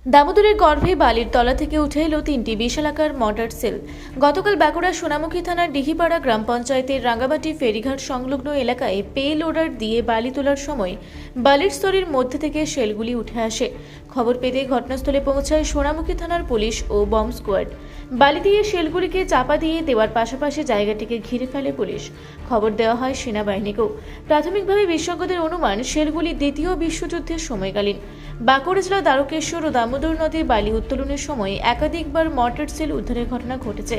দামোদরের গর্ভে বালির তলা থেকে উঠে এলো 3টি বিশালাকার মর্টার সেল। গতকাল বাঁকুড়া সোনামুখী থানার ডিহিপাড়া গ্রাম পঞ্চায়েতের রাঙ্গামাটি ফেরিঘাট সংলগ্ন এলাকায় পে লোডার দিয়ে বালি তোলার সময় বালির স্তরের মধ্যে থেকে সেলগুলি উঠে আসে। খবর পেতে ঘটনাস্থলে পৌঁছায় সোনামুখী থানার পুলিশ ও বম্ব স্কোয়াড। বালি দিয়ে সেলগুলিকে চাপা দিয়ে দেওয়ার পাশাপাশি জায়গাটিকে ঘিরে ফেলে পুলিশ। খবর দেওয়া হয় সেনাবাহিনীকেও। প্রাথমিকভাবে বিশেষজ্ঞদের অনুমান সেলগুলি দ্বিতীয় বিশ্বযুদ্ধের সময়কালীন। বাঁকুড়া জেলা দ্বারকেশ্বর ও দামোদর নদীর বালি উত্তোলনের সময় একাধিকবার মর্টার সেল উদ্ধারের ঘটনা ঘটেছে,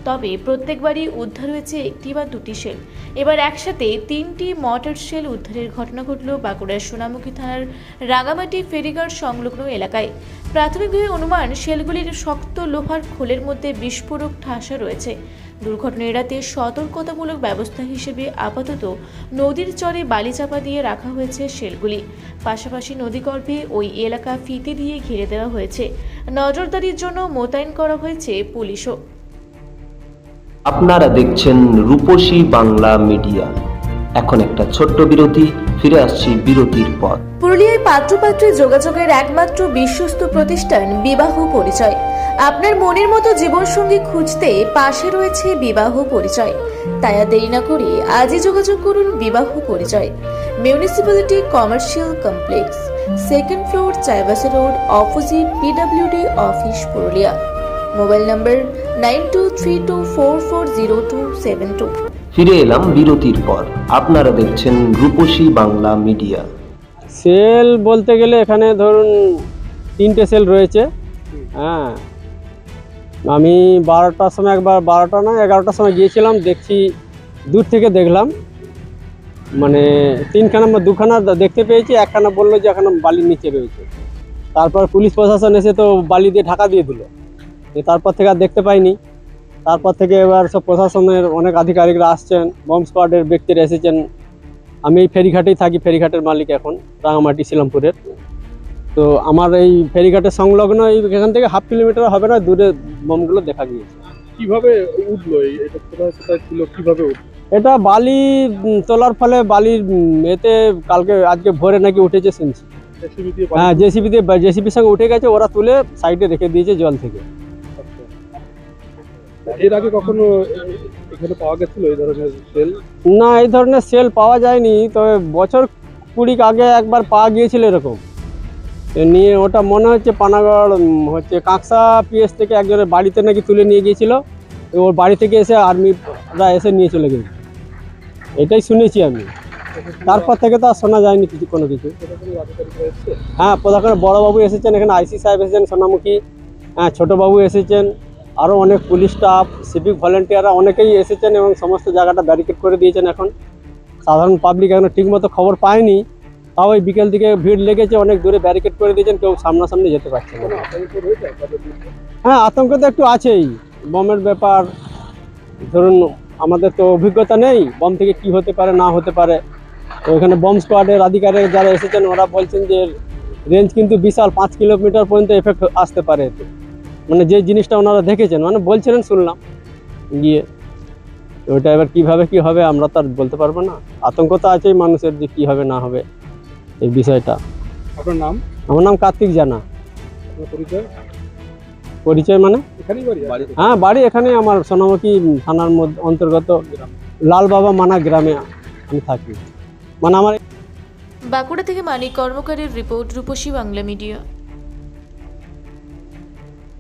তবে প্রত্যেকবারই উদ্ধার হয়েছে একটি বা দুটি সেল। এবার একসাথে 3টি মর্টার সেল উদ্ধারের ঘটনা ঘটল বাঁকুড়ার সোনামুখী থানার রাঙ্গামাটি ফেরিঘাট সংলগ্ন এলাকায়। প্রাথমিকভাবে অনুমান সেলগুলির শক্ত লোহার খোলের মধ্যে বিস্ফোরক ঠাসা রয়েছে। দুর্ঘটনা এড়াতে সতর্কতামূলক ব্যবস্থা হিসেবে আপাতত নদীর চরে বালি চাপা দিয়ে রাখা হয়েছে সেলগুলি। পাশাপাশি নদীগর্ভে ওই এলাকা ফিতে দিয়ে ঘিরে দেওয়া হয়েছে। নজরদারির জন্য মোতায়েন করা হয়েছে পুলিশও। আপনারা দেখছেন রূপসী বাংলা মিডিয়া। এখন একটা ছোট্ট বিরতি, ফিরে আসছি বিরতির পর। পুরুলিয়ায় পাত্রপাত্রী যোগাযোগের একমাত্র বিশ্বস্ত প্রতিষ্ঠান বিবাহ পরিচয়। আপনার মনের মতো জীবনসঙ্গী খুঁজতে পাশে রয়েছে বিবাহ পরিচয়। তাই আর দেরি না করে আজই যোগাযোগ করুন বিবাহ পরিচয়। Municipality commercial complex, 2nd floor, Chaibasa road, opposite PWD office, Purulia. Mobile নম্বর 9232440272। ফিরে এলাম বিরতির পর। আপনারা দেখছেন রূপসী বাংলা মিডিয়া। সেল বলতে গেলে এখানে ধরুন 3টে সেল রয়েছে। হ্যাঁ, আমি 12টার সময় একবার 12টা না 11টার সময় গিয়েছিলাম, দেখছি দূর থেকে দেখলাম, মানে 3খানা বা 2খানা দেখতে পেয়েছি, একখানা বললো যে এখানে বালির নিচে রয়েছে। তারপর পুলিশ প্রশাসন এসে তো বালি দিয়ে ঢাকা দিয়ে দিল, তারপর থেকে আর দেখতে পাইনি। তারপর থেকে এবার সব প্রশাসনের অনেক আধিকারিকরা আসছেন, বম্ব স্কোয়াডের ব্যক্তিরা এসেছেন। আমি এই ফেরিঘাটেই থাকি, ফেরিঘাটের মালিক এখন রাঙামাটি শিলামপুরের। তো আমার এই ফেরিঘাটের সংলগ্ন এখান থেকে 1/2 কিলোমিটার হবে না দূরে বমগুলো দেখা গিয়েছে। কিভাবে উঠলো এটা, কোথায় কোথায় ছিল, কিভাবে উঠলো? এটা বালি তোলার ফলে বালির এতে আজকে ভোরে নাকি উঠেছে শুনছি। হ্যাঁ, জেসিবির সঙ্গে উঠে গেছে, ওরা তুলে সাইডে রেখে দিয়েছে জল থেকে। এর আগে কখনো এখানে পাওয়া গেছিল এই ধরনের সেল? না, এই ধরনের সেল পাওয়া যায়নি, তবে বছর 20 আগে একবার পাওয়া গিয়েছিল এরকম নিয়ে। ওটা মনে হচ্ছে পানাগড় হচ্ছে কাঁকসা পিএস থেকে একজনের বাড়িতে নাকি তুলে নিয়ে গিয়েছিল। ওর বাড়ি থেকে এসে আর্মিরা এসে নিয়ে চলে গেছে, এটাই শুনেছি আমি। তারপর থেকে তো আর শোনা যায়নি কোনো কিছু। হ্যাঁ, প্রধান বড়বাবু এসেছেন এখানে, আইসি সাহেব এসেছেন সোনামুখী, হ্যাঁ ছোটোবাবু এসেছেন, আরও অনেক পুলিশ স্টাফ, সিভিক ভলেন্টিয়াররা অনেকেই এসেছেন এবং সমস্ত জায়গাটা ব্যারিকেড করে দিয়েছেন। এখন সাধারণ পাবলিক এখন ঠিকমতো খবর পায়নি, তাও ওই বিকেল দিকে ভিড় লেগেছে, অনেক দূরে ব্যারিকেড করে দিয়েছেন, কেউ সামনাসামনি যেতে পারছে না। হ্যাঁ, আতঙ্ক তো একটু আছেই, বমের ব্যাপার। ধরুন আমাদের তো অভিজ্ঞতা নেই বম থেকে কি হতে পারে না হতে পারে। তো এখানে বম স্কোয়াডের আধিকারিক যারা এসেছেন ওরা বলছেন যে রেঞ্জ কিন্তু বিশাল, 5 কিলোমিটার পর্যন্ত এফেক্ট আসতে পারে এতে। মানে যে জিনিসটা ওনারা দেখেছেন, মানে বলছিলেন, শুনলাম গিয়ে। ওইটা এবার কিভাবে কি হবে আমরা তো আর বলতে পারবো না। আতঙ্ক তো আছেই মানুষের যে কি হবে না হবে এই বিষয়টা। আপনার নাম? আমার নাম কার্তিক জানা। পরিচয়? পরিচয় মানে এখানেই বাড়ি? হ্যাঁ, বাড়ি এখানেই আমার, সোনামুখী থানার মধ্যে অন্তর্গত লাল বাবা মানা গ্রামে আমি থাকি। মানে আমার বাঁকুড়া থেকে মানিক কর্মকারের রিপোর্ট, রূপসী বাংলা মিডিয়া।